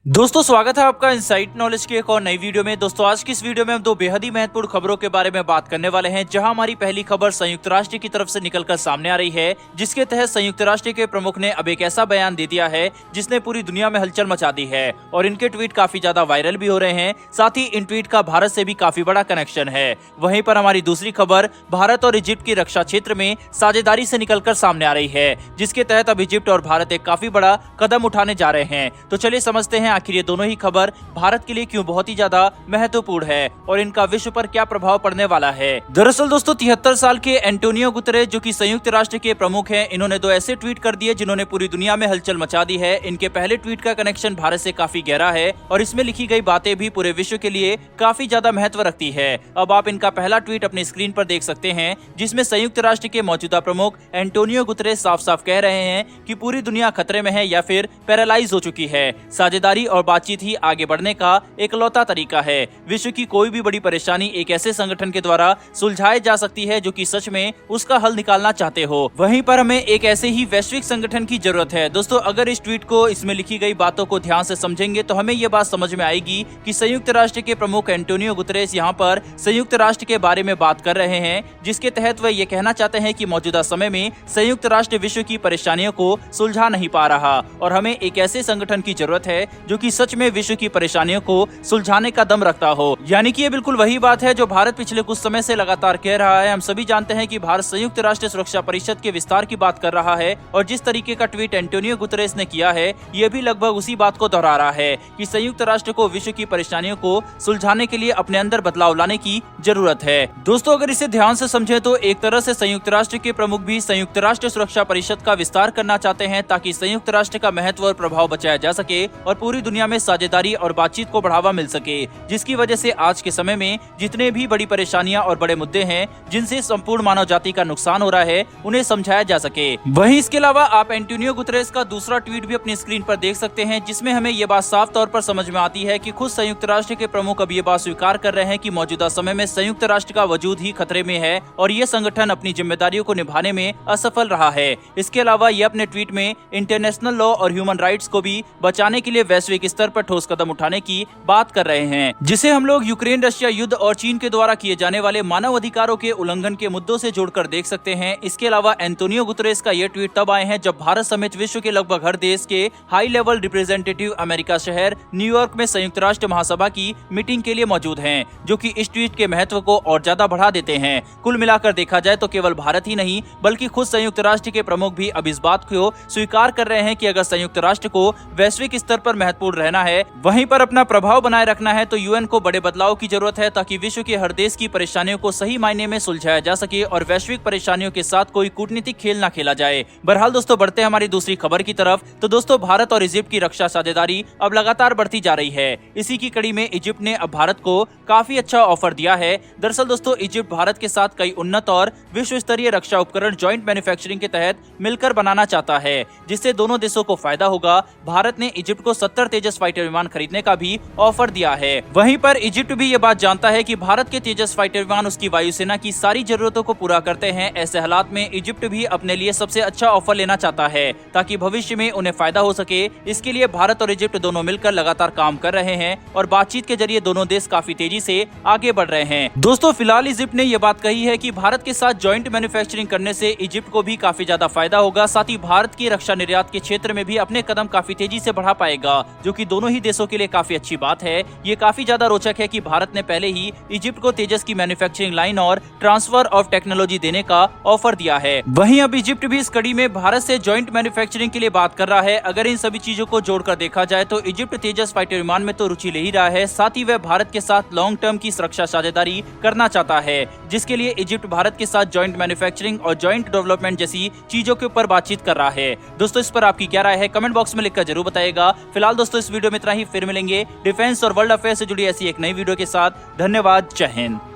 दोस्तों स्वागत है आपका इनसाइट नॉलेज की एक और नई वीडियो में। दोस्तों आज की इस वीडियो में हम दो बेहद ही महत्वपूर्ण खबरों के बारे में बात करने वाले हैं, जहां हमारी पहली खबर संयुक्त राष्ट्र की तरफ से निकलकर सामने आ रही है, जिसके तहत संयुक्त राष्ट्र के प्रमुख ने अब एक ऐसा बयान दे दिया है जिसने पूरी दुनिया में हलचल मचा दी है और इनके ट्वीट काफी ज्यादा वायरल भी हो रहे हैं। साथ ही इन ट्वीट का भारत से भी काफी बड़ा कनेक्शन है। वहीं पर हमारी दूसरी खबर भारत और इजिप्ट की रक्षा क्षेत्र में साझेदारी से निकलकर सामने आ रही है, जिसके तहत अब इजिप्ट और भारत एक काफी बड़ा कदम उठाने जा रहे हैं। तो चलिए समझते हैं आखिर ये दोनों ही खबर भारत के लिए क्यों बहुत ही ज्यादा महत्वपूर्ण है और इनका विश्व पर क्या प्रभाव पड़ने वाला है। दरअसल दोस्तों 73 साल के एंटोनियो गुतेरेस, जो कि संयुक्त राष्ट्र के प्रमुख हैं, इन्होंने दो ऐसे ट्वीट कर दिए जिन्होंने पूरी दुनिया में हलचल मचा दी है। इनके पहले ट्वीट का कनेक्शन भारत से काफी गहरा है और इसमें लिखी गई बातें भी पूरे विश्व के लिए काफी ज्यादा महत्व रखती है। अब आप इनका पहला ट्वीट अपनी स्क्रीन पर देख सकते हैं, जिसमें संयुक्त राष्ट्र के मौजूदा प्रमुख एंटोनियो गुतेरेस साफ साफ कह रहे हैं कि पूरी दुनिया खतरे में है या फिर पैरालाइज हो चुकी है। साझेदारी और बातचीत ही आगे बढ़ने का एकलौता तरीका है। विश्व की कोई भी बड़ी परेशानी एक ऐसे संगठन के द्वारा सुलझाई जा सकती है जो कि सच में उसका हल निकालना चाहते हो। वहीं पर हमें एक ऐसे ही वैश्विक संगठन की जरूरत है। दोस्तों अगर इस ट्वीट को, इसमें लिखी गई बातों को ध्यान से समझेंगे तो हमें यह बात समझ में आएगी कि संयुक्त राष्ट्र के प्रमुख एंटोनियो गुतेरेस यहाँ पर संयुक्त राष्ट्र के बारे में बात कर रहे हैं, जिसके तहत वह ये कहना चाहते हैं कि मौजूदा समय में संयुक्त राष्ट्र विश्व की परेशानियों को सुलझा नहीं पा रहा और हमें एक ऐसे संगठन की जरूरत है जो कि सच में विश्व की परेशानियों को सुलझाने का दम रखता हो। यानी कि ये बिल्कुल वही बात है जो भारत पिछले कुछ समय से लगातार कह रहा है। हम सभी जानते हैं कि भारत संयुक्त राष्ट्र सुरक्षा परिषद के विस्तार की बात कर रहा है और जिस तरीके का ट्वीट एंटोनियो गुतेरेस ने किया है, ये भी लगभग उसी बात को दोहरा रहा है कि संयुक्त राष्ट्र को विश्व की परेशानियों को सुलझाने के लिए अपने अंदर बदलाव लाने की जरूरत है। दोस्तों अगर इसे ध्यान से समझे तो एक तरह से संयुक्त राष्ट्र के प्रमुख भी संयुक्त राष्ट्र सुरक्षा परिषद का विस्तार करना चाहते हैं, ताकि संयुक्त राष्ट्र का महत्व और प्रभाव बचाया जा सके और पूरी दुनिया में साझेदारी और बातचीत को बढ़ावा मिल सके, जिसकी वजह से आज के समय में जितने भी बड़ी परेशानियां और बड़े मुद्दे हैं जिनसे संपूर्ण मानव जाति का नुकसान हो रहा है, उन्हें समझाया जा सके। वहीं इसके अलावा आप एंटोनियो गुतेरेस का दूसरा ट्वीट भी अपनी स्क्रीन पर देख सकते हैं, जिसमें हमें ये बात साफ तौर पर समझ में आती है कि खुद संयुक्त राष्ट्र के प्रमुख अब ये बात स्वीकार कर रहे हैं कि मौजूदा समय में संयुक्त राष्ट्र का वजूद ही खतरे में है और ये संगठन अपनी जिम्मेदारियों को निभाने में असफल रहा है। इसके अलावा ये अपने ट्वीट में इंटरनेशनल लॉ और ह्यूमन राइट्स को भी बचाने के लिए वैश्विक स्तर पर ठोस कदम उठाने की बात कर रहे हैं, जिसे हम लोग यूक्रेन रशिया युद्ध और चीन के द्वारा किए जाने वाले मानव अधिकारों के उल्लंघन के मुद्दों से जोड़कर देख सकते हैं। इसके अलावा एंटोनियो गुतेरेस का ये ट्वीट तब आए हैं जब भारत समेत विश्व के लगभग हर देश के हाई लेवल रिप्रेजेंटेटिव अमेरिका शहर न्यूयॉर्क में संयुक्त राष्ट्र महासभा की मीटिंग के लिए मौजूद हैं, जो कि इस ट्वीट के महत्व को और ज्यादा बढ़ा देते हैं। कुल मिलाकर देखा जाए तो केवल भारत ही नहीं बल्कि खुद संयुक्त राष्ट्र के प्रमुख भी अब इस बात को स्वीकार कर रहे हैं कि अगर संयुक्त राष्ट्र को वैश्विक स्तर पर महत्वपूर्ण रहना है, वहीं पर अपना प्रभाव बनाए रखना है, तो यूएन को बड़े बदलाव की जरूरत है, ताकि विश्व के हर देश की परेशानियों को सही मायने में सुलझाया जा सके और वैश्विक परेशानियों के साथ कोई कूटनीतिक खेल ना खेला जाए। बहरहाल दोस्तों बढ़ते हैं हमारी दूसरी खबर की तरफ। तो दोस्तों भारत और इजिप्ट की रक्षा साझेदारी अब लगातार बढ़ती जा रही है। इसी की कड़ी में इजिप्ट ने अब भारत को काफी अच्छा ऑफर दिया है। दरअसल दोस्तों इजिप्ट भारत के साथ कई उन्नत और विश्व स्तरीय रक्षा उपकरण जॉइंट मैन्युफैक्चरिंग के तहत मिलकर बनाना चाहता है, जिससे दोनों देशों को फायदा होगा। भारत ने इजिप्ट को 70 तेजस फाइटर विमान खरीदने का भी ऑफर दिया है। वहीं पर इजिप्ट भी ये बात जानता है कि भारत के तेजस फाइटर विमान उसकी वायुसेना की सारी जरूरतों को पूरा करते हैं। ऐसे हालात में इजिप्ट भी अपने लिए सबसे अच्छा ऑफर लेना चाहता है, ताकि भविष्य में उन्हें फायदा हो सके। इसके लिए भारत और इजिप्ट दोनों मिलकर लगातार काम कर रहे हैं और बातचीत के जरिए दोनों देश काफी तेजी से आगे बढ़ रहे हैं। दोस्तों फिलहाल इजिप्ट ने यह बात कही है कि भारत के साथ जॉइंट मैन्युफैक्चरिंग करने से इजिप्ट को भी काफी ज्यादा फायदा होगा। साथ ही भारत की रक्षा निर्यात के क्षेत्र में भी अपने कदम काफी तेजी से बढ़ा पाएगा, जो कि दोनों ही देशों के लिए काफी अच्छी बात है। ये काफी ज्यादा रोचक है कि भारत ने पहले ही इजिप्ट को तेजस की मैन्युफैक्चरिंग लाइन और ट्रांसफर ऑफ टेक्नोलॉजी देने का ऑफर दिया है। वहीं अब इजिप्ट भी इस कड़ी में भारत से जॉइंट मैन्युफैक्चरिंग के लिए बात कर रहा है। अगर इन सभी चीजों को जोड़कर देखा जाए तो इजिप्ट तेजस फाइटर विमान में तो रुचि ले ही रहा है, साथ ही वह भारत के साथ लॉन्ग टर्म की सुरक्षा साझेदारी करना चाहता है, जिसके लिए इजिप्ट भारत के साथ जॉइंट मैन्युफैक्चरिंग और जॉइंट डेवलपमेंट जैसी चीजों के ऊपर बातचीत कर रहा है। दोस्तों इस पर आपकी क्या राय है, कमेंट बॉक्स में लिखकर जरूर बताइएगा। फिलहाल दोस्तों इस वीडियो में इतना ही, फिर मिलेंगे डिफेंस और वर्ल्ड अफेयर से जुड़ी ऐसी एक नई वीडियो के साथ। धन्यवाद, जय हिंद।